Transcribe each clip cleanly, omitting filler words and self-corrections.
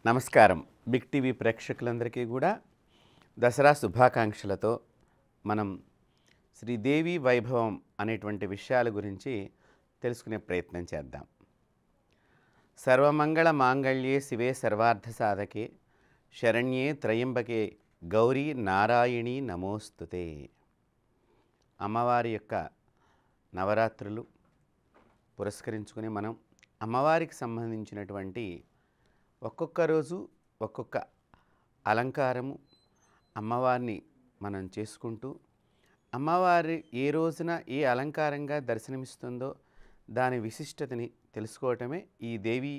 నమస్కారం. Big TV ప్రేక్షకులందరికీ కూడా దసరా శుభాకాంక్షలతో మనం శ్రీదేవి వైభవం అనేటువంటి విషయాల గురించి తెలుసుకునే ప్రయత్నం చేద్దాం. సర్వమంగళ మాంగళ్యే శివే సర్వార్థ సాధకే శరణ్యే త్రయంబకే గౌరీ నారాయణి నమోస్తుతే. అమ్మవారి యొక్క నవరాత్రులు పురస్కరించుకుని మనం అమ్మవారికి సంబంధించినటువంటి ఒక్కొక్క రోజు ఒక్కొక్క అలంకారము అమ్మవారిని మనం చేసుకుంటూ అమ్మవారి ఏ రోజున ఏ అలంకారంగా దర్శనమిస్తుందో దాని విశిష్టతని తెలుసుకోవటమే ఈ దేవి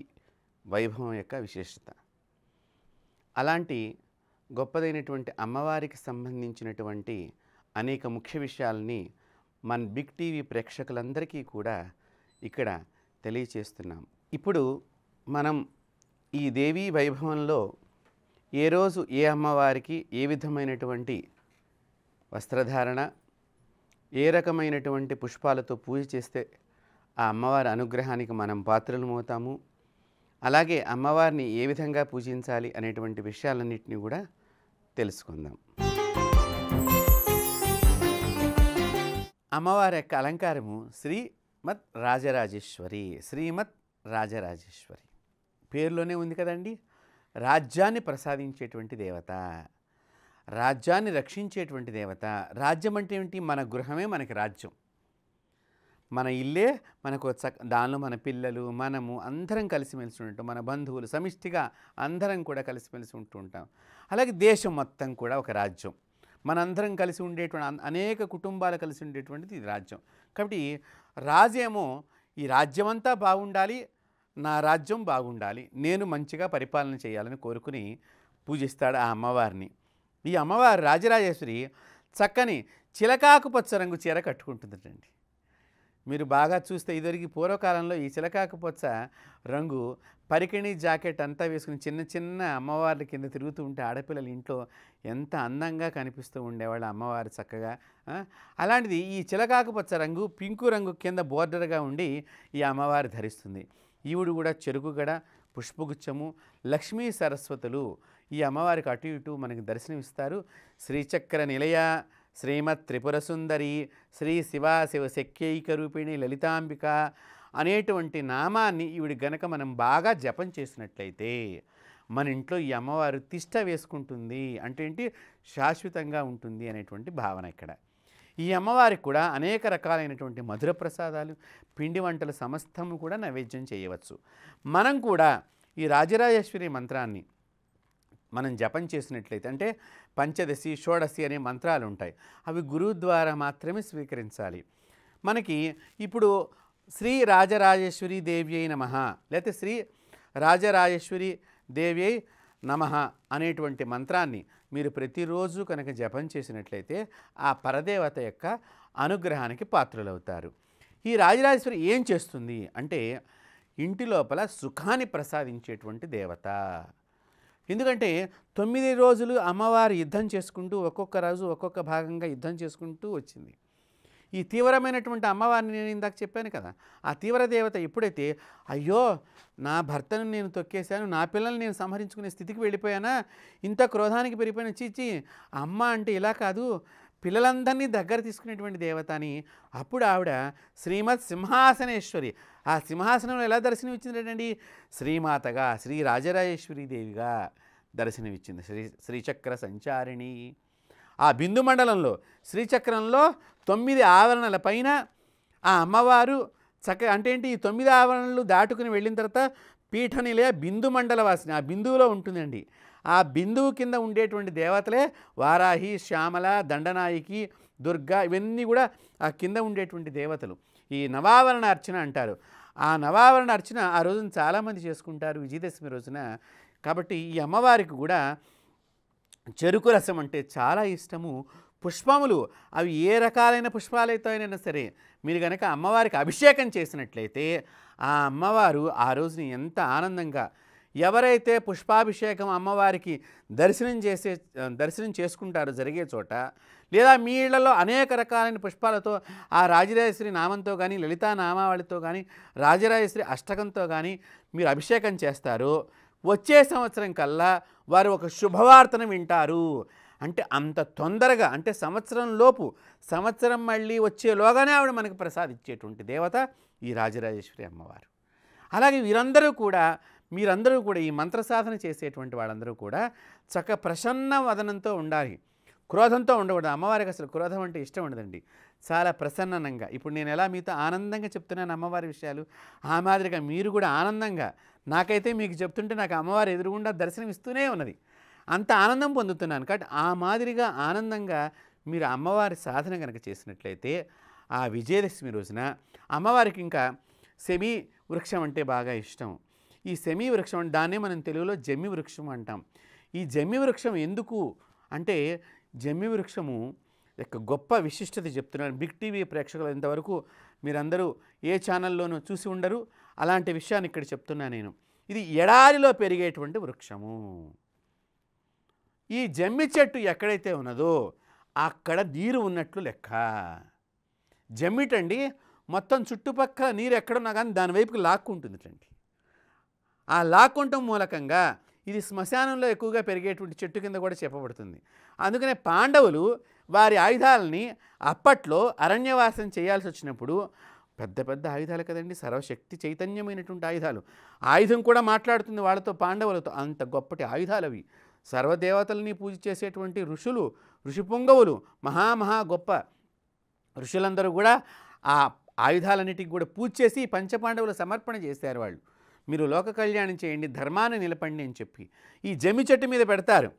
వైభవం యొక్క విశేషత. అలాంటి గొప్పదైనటువంటి అమ్మవారికి సంబంధించినటువంటి అనేక ముఖ్య విషయాలని మన బిగ్ టీవీ ప్రేక్షకులందరికీ కూడా ఇక్కడ తెలియచేస్తున్నాం. ఇప్పుడు మనం ఈ దేవీ వైభవంలో ఏ రోజు ఏ అమ్మవారికి ఏ విధమైనటువంటి వస్త్రధారణ, ఏ రకమైనటువంటి పుష్పాలతో పూజ చేస్తే ఆ అమ్మవారి అనుగ్రహానికి మనం పాత్రలమవుతాము, అలాగే అమ్మవారిని ఏ విధంగా పూజించాలి అనేటువంటి విషయాలన్నింటినీ కూడా తెలుసుకుందాం. అమ్మవారి యొక్క అలంకారము శ్రీమత్ రాజరాజేశ్వరి. శ్రీమత్ రాజరాజేశ్వరి పేరులోనే ఉంది కదండి. రాజ్యాన్ని ప్రసాదించేటువంటి దేవత, రాజ్యాన్ని రక్షించేటువంటి దేవత. రాజ్యం అంటే ఏమిటి? మన గృహమే మనకి రాజ్యం, మన ఇల్లే మనకు దానిలో మన పిల్లలు మనము అందరం కలిసిమెలిసి ఉంటాం, మన బంధువులు సమిష్టిగా అందరం కూడా కలిసిమెలిసి ఉంటూ ఉంటాం. అలాగే దేశం మొత్తం కూడా ఒక రాజ్యం, మనందరం కలిసి ఉండేటువంటి అనేక కుటుంబాలు కలిసి ఉండేటువంటిది ఇది రాజ్యం. కాబట్టి రాజేమో ఈ రాజ్యమంతా బాగుండాలి, నా రాజ్యం బాగుండాలి, నేను మంచిగా పరిపాలన చేయాలని కోరుకుని పూజిస్తాడు ఆ అమ్మవారిని. ఈ అమ్మవారు రాజరాజేశ్వరి చక్కని చిలకాకు పచ్చ రంగు చీర కట్టుకుంటుందటండి. మీరు బాగా చూస్తే ఇదివరకు పూర్వకాలంలో ఈ చిలకాకు పచ్చ రంగు పరికిణి జాకెట్ అంతా వేసుకుని చిన్న చిన్న అమ్మవార్ల కింద తిరుగుతూ ఉంటే ఆడపిల్లల ఇంట్లో ఎంత అందంగా కనిపిస్తూ ఉండేవాళ్ళు అమ్మవారు చక్కగా. అలాంటిది ఈ చిలకాకు పచ్చ రంగు పింకు రంగు కింద బోర్డర్గా ఉండి ఈ అమ్మవారు ధరిస్తుంది. ఈవిడు కూడా చెరుకుగడ, పుష్పగుచ్చము, లక్ష్మీ సరస్వతులు ఈ అమ్మవారికి అటు ఇటు మనకి దర్శనమిస్తారు. శ్రీచక్ర నిలయ, శ్రీమత్ త్రిపుర సుందరి, శ్రీ శివ శక్యైక రూపిణి లలితాంబిక అనేటువంటి నామాన్ని ఈవిడి గనక మనం బాగా జపం చేసినట్లయితే మన ఇంట్లో ఈ అమ్మవారు తిష్ట వేసుకుంటుంది. అంటే ఏంటి? శాశ్వతంగా ఉంటుంది అనేటువంటి భావన ఇక్కడ. ఈ అమ్మవారికి కూడా అనేక రకాలైనటువంటి మధుర ప్రసాదాలు, పిండి వంటలు సమస్తము కూడా నైవేద్యం చేయవచ్చు. మనం కూడా ఈ రాజరాజేశ్వరి మంత్రాన్ని మనం జపం చేసినట్లయితే, అంటే పంచదశి షోడశి అనే మంత్రాలు ఉంటాయి, అవి గురువు ద్వారా మాత్రమే స్వీకరించాలి. మనకి ఇప్పుడు శ్రీ రాజరాజేశ్వరి దేవి అయి నమః లేకపోతే శ్రీ రాజరాజేశ్వరి దేవి అయి నమః అనేటువంటి మంత్రాన్ని మీరు ప్రతిరోజు కనుక జపం చేసినట్లయితే ఆ పరదేవత యొక్క అనుగ్రహానికి పాత్రులవుతారు. ఈ రాజరాజేశ్వరి ఏం చేస్తుంది అంటే ఇంటి లోపల సుఖాన్ని ప్రసాదించేటువంటి దేవత. ఎందుకంటే 9 రోజులు అమ్మవారు యుద్ధం చేసుకుంటూ ఒక్కొక్క రోజు ఒక్కొక్క భాగంగా యుద్ధం చేసుకుంటూ వచ్చింది. ఈ తీవ్రమైనటువంటి అమ్మవారిని నేను ఇందాక చెప్పాను కదా, ఆ తీవ్ర దేవత ఎప్పుడైతే అయ్యో నా భర్తను నేను తొక్కేశాను, నా పిల్లల్ని నేను సంహరించుకునే స్థితికి వెళ్ళిపోయానా, ఇంత క్రోధానికి పెరిగిపోయిన చీచి అమ్మ అంటే ఇలా కాదు, పిల్లలందరినీ దగ్గర తీసుకునేటువంటి దేవత అని అప్పుడు ఆవిడ శ్రీమత్ సింహాసనేశ్వరి, ఆ సింహాసనంలో ఎలా దర్శనమిచ్చిందండి? శ్రీమాతగా, శ్రీ రాజరాజేశ్వరి దేవిగా దర్శనమిచ్చింది. శ్రీచక్ర సంచారిణి. ఆ బిందు మండలంలో శ్రీచక్రంలో 9 ఆవరణల పైన ఆ అమ్మవారు అంటే ఏంటి? ఈ 9 ఆవరణలు దాటుకుని వెళ్ళిన తర్వాత పీఠ నిలయ బిందు మండల వాసిని, ఆ బిందువులో ఉంటుందండి. ఆ బిందువు కింద ఉండేటువంటి దేవతలే వారాహి, శ్యామల, దండనాయికి, దుర్గా, ఇవన్నీ కూడా ఆ కింద ఉండేటువంటి దేవతలు. ఈ నవావరణ అర్చన అంటారు. ఆ నవావరణ అర్చన ఆ రోజున చాలామంది చేసుకుంటారు విజయదశమి రోజున. కాబట్టి ఈ అమ్మవారికి కూడా చెరుకు రసం అంటే చాలా ఇష్టము. పుష్పములు అవి ఏ రకాలైన పుష్పాలైతే అయినా సరే మీరు కనుక అమ్మవారికి అభిషేకం చేసినట్లయితే ఆ అమ్మవారు ఆ రోజుని ఎంత ఆనందంగా, ఎవరైతే పుష్పాభిషేకం అమ్మవారికి దర్శనం చేసుకుంటారో జరిగే చోట, లేదా మీ ఇళ్లలో అనేక రకాలైన పుష్పాలతో ఆ రాజరాజేశ్వరి నామంతో కానీ, లలితా నామావళితో కానీ, రాజరాజేశ్వరి అష్టకంతో కానీ మీరు అభిషేకం చేస్తారో వచ్చే సంవత్సరం కల్లా వారు ఒక శుభవార్తను వింటారు. అంటే అంత తొందరగా, అంటే సంవత్సరం లోపు, సంవత్సరం మళ్ళీ వచ్చేలోగానే ఆవిడ మనకు ప్రసాదించేటువంటి దేవత ఈ రాజరాజేశ్వరి అమ్మవారు. అలాగే మీరందరూ కూడా ఈ మంత్ర సాధన చేసేటువంటి వాళ్ళందరూ కూడా చక్క ప్రసన్న వదనంతో ఉండాలి, క్రోధంతో ఉండకూడదు. అమ్మవారికి అసలు క్రోధం అంటే ఇష్టం ఉండదండి. చాలా ప్రసన్నంగా, ఇప్పుడు నేను ఎలా మీతో ఆనందంగా చెప్తున్నాను అమ్మవారి విషయాలు, ఆ మాదిరిగా మీరు కూడా ఆనందంగా, నాకైతే మీకు చెప్తుంటే నాకు అమ్మవారు ఎదురుగుండా దర్శనం ఇస్తూనే ఉన్నది, అంత ఆనందం పొందుతున్నాను. కాబట్టి ఆ మాదిరిగా ఆనందంగా మీరు అమ్మవారి సాధన కనుక చేసినట్లయితే ఆ విజయదశమి రోజున అమ్మవారికి ఇంకా సెమీ వృక్షం అంటే బాగా ఇష్టం. ఈ సెమీ వృక్షం దాన్నే మనం తెలుగులో జమ్మి వృక్షం అంటాం. ఈ జమ్మి వృక్షం ఎందుకు అంటే, జమ్మి వృక్షము యొక్క గొప్ప విశిష్టత చెప్తున్నాను. బిగ్ టీవీ ప్రేక్షకులు ఇంతవరకు మీరందరూ ఏ ఛానల్లోనూ చూసి ఉండరు, అలాంటి విషయాన్ని ఇక్కడ చెప్తున్నా నేను. ఇది ఎడారిలో పెరిగేటువంటి వృక్షము. ఈ జమ్మి చెట్టు ఎక్కడైతే ఉన్నదో అక్కడ నీరు ఉన్నట్లు లెక్క. జమ్మిటండి మొత్తం చుట్టుపక్కల నీరు ఎక్కడున్నా కానీ దాని వైపుకి లాక్కుంటుందిటండి. ఆ లాక్కుంటం మూలకంగా ఇది శ్మశానంలో ఎక్కువగా పెరిగేటువంటి చెట్టు కింద కూడా చెప్పబడుతుంది. అందుకనే పాండవులు వారి ఆయుధాలని అప్పట్లో అరణ్యవాసం చేయాల్సి వచ్చినప్పుడు, పెద్ద పెద్ద ఆయుధాలు కదండి, సర్వశక్తి చైతన్యమైనటువంటి ఆయుధాలు, ఆయుధం కూడా మాట్లాడుతుంది వాళ్ళతో, పాండవులతో. అంత గొప్పటి ఆయుధాలు అవి. సర్వదేవతల్ని పూజ చేసేటువంటి ఋషులు, ఋషిపుంగవులు, మహా గొప్ప ఋషులందరూ కూడా ఆ ఆయుధాలన్నిటికి కూడా పూజ చేసి పంచపాండవులు సమర్పణ చేశారు వాళ్ళు. మీరు లోక కళ్యాణం చేయండి, ధర్మాన్ని నిలపండి అని చెప్పి ఈ జమ్మి చెట్టు మీద పెడతారు.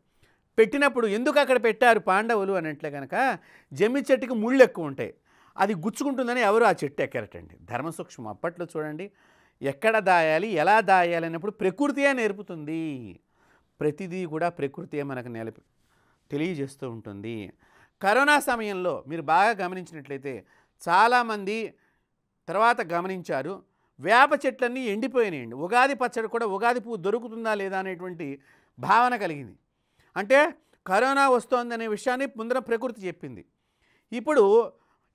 పెట్టినప్పుడు ఎందుకు అక్కడ పెట్టారు పాండవులు అన్నట్లే కనుక, జమ్మి చెట్టుకి ముళ్ళు ఎక్కువ ఉంటాయి, అది గుచ్చుకుంటుందని ఎవరు ఆ చెట్టు ఎక్కరటండి. ధర్మ సూక్ష్మం అప్పట్లో చూడండి, ఎక్కడ దాయాలి, ఎలా దాయాలి అన్నప్పుడు ప్రకృతియే నేర్పుతుంది. ప్రతిదీ కూడా ప్రకృతియే మనకు తెలియజేస్తూ ఉంటుంది. కరోనా సమయంలో మీరు బాగా గమనించినట్లయితే చాలామంది తర్వాత గమనించారు, వేప చెట్లన్నీ ఎండిపోయినాయండి. ఉగాది పచ్చడి కూడా, ఉగాది పువ్వు దొరుకుతుందా లేదా అనేటువంటి భావన కలిగింది. అంటే కరోనా వస్తోందనే విషయాన్ని ముందర ప్రకృతి చెప్పింది. ఇప్పుడు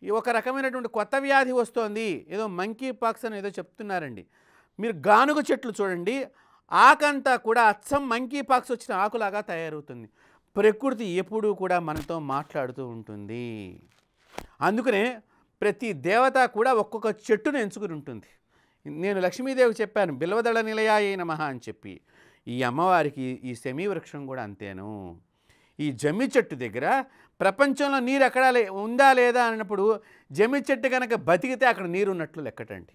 ఒక రకమైనటువంటి కొత్త వ్యాధి వస్తోంది, ఏదో మంకీ పాక్స్ అని ఏదో చెప్తున్నారండి. మీరు గానుగ చెట్లు చూడండి, ఆకంతా కూడా అచ్చం మంకీ పాక్స్ వచ్చిన ఆకులాగా తయారవుతుంది. ప్రకృతి ఎప్పుడూ కూడా మనతో మాట్లాడుతూ ఉంటుంది. అందుకనే ప్రతి దేవత కూడా ఒక్కొక్క చెట్టును ఎంచుకుని ఉంటుంది. నేను లక్ష్మీదేవికి చెప్పాను, బిల్వదళ నిలయాయ నమః అని చెప్పి. ఈ అమ్మవారికి ఈ సెమీ వృక్షం కూడా అంతేను. ఈ జమ్మి చెట్టు దగ్గర ప్రపంచంలో నీరు ఎక్కడ ఉందా లేదా అన్నప్పుడు జమ్మి చెట్టు కనుక బతికితే అక్కడ నీరు ఉన్నట్లు లెక్కటండి.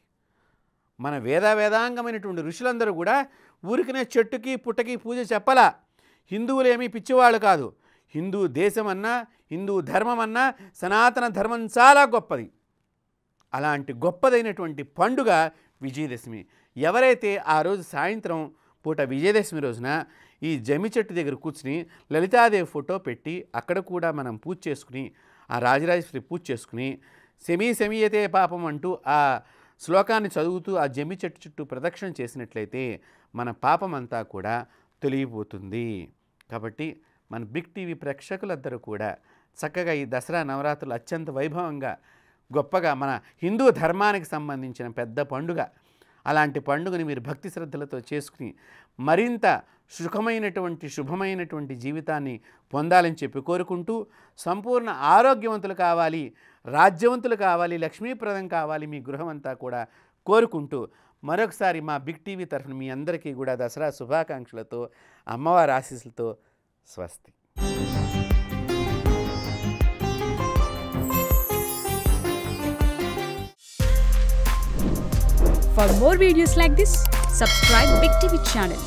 మన వేదాంగమైనటువంటి ఋషులందరూ కూడా ఊరికనే చెట్టుకి పుట్టకి పూజ చెప్పలా. హిందువులు ఏమీ పిచ్చివాళ్ళు కాదు. హిందూ దేశం అన్నా, హిందూ ధర్మం అన్నా, సనాతన ధర్మం చాలా గొప్పది. అలాంటి గొప్పదైనటువంటి పండుగ విజయదశమి. ఎవరైతే ఆ రోజు సాయంత్రం పూట విజయదశమి రోజున ఈ జమ్మి చెట్టు దగ్గర కూర్చుని లలితాదేవి ఫోటో పెట్టి అక్కడ కూడా మనం పూజ చేసుకుని, ఆ రాజరాజేశ్వరి పూజ చేసుకుని, శమీయతే పాపం అంటూ ఆ శ్లోకాన్ని చదువుతూ ఆ జమ్మి చెట్టు చుట్టూ ప్రదక్షిణ చేసినట్లయితే మన పాపం అంతా కూడా తొలగిపోతుంది. కాబట్టి మన బిగ్ టీవీ ప్రేక్షకులందరూ కూడా చక్కగా ఈ దసరా నవరాత్రులు అత్యంత వైభవంగా గొప్పగా మన హిందూ ధర్మానికి సంబంధించిన పెద్ద పండుగ, అలాంటి పండుగని మీరు భక్తి శ్రద్ధలతో చేసుకుని మరింత శుభమైనటువంటి జీవితాన్ని పొందాలని చెప్పి కోరుకుంటూ, సంపూర్ణ ఆరోగ్యవంతులు కావాలి, రాజ్యవంతులు కావాలి, లక్ష్మీప్రదం కావాలి మీ గృహం అంతా కూడా కోరుకుంటూ, మరొకసారి మా బిగ్ టీవీ తరఫున మీ అందరికీ కూడా దసరా శుభాకాంక్షలతో, అమ్మవారి ఆశీస్సులతో స్వస్తి. For more videos like this, subscribe Big TV channel.